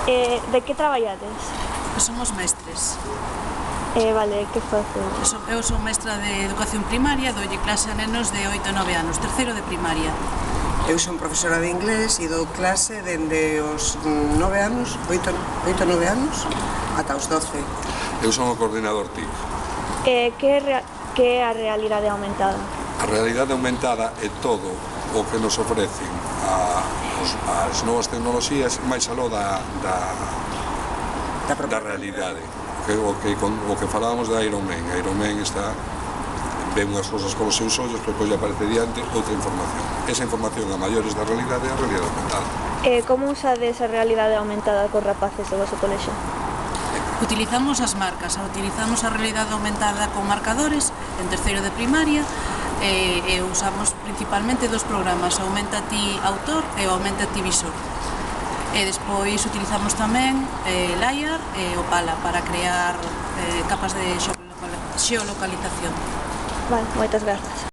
De que traballades? Somos mestres. Vale, que facedes? Eu son mestra de educación primaria, doulle clase a nenos de 8 a 9 anos, terceiro de primaria. Eu son profesora de inglés e dou clase dende os 9 anos, 8 a 9 anos, ata os 12. Eu son o coordinador TIC. Que é a realidade aumentada? A realidade aumentada é todo o que nos ofrecen as novas tecnoloxías máis aló da realidade. O que falábamos da Iron Man. A Iron Man ve unhas cosas con os seus ollos, pero depois lle aparece diante outra información. Esa información a maiores da realidade é a realidade aumentada. Como usades a realidade aumentada cos rapaces do vosso colexio? Utilizamos as marcas, utilizamos a realidade aumentada con marcadores en terceiro de primaria e usamos principalmente dos programas, o Aumenta Ti Autor e o Aumenta Ti Visor. E despois utilizamos tamén Layar e Opala para crear capas de xeolocalización. Vale, moitas grazas.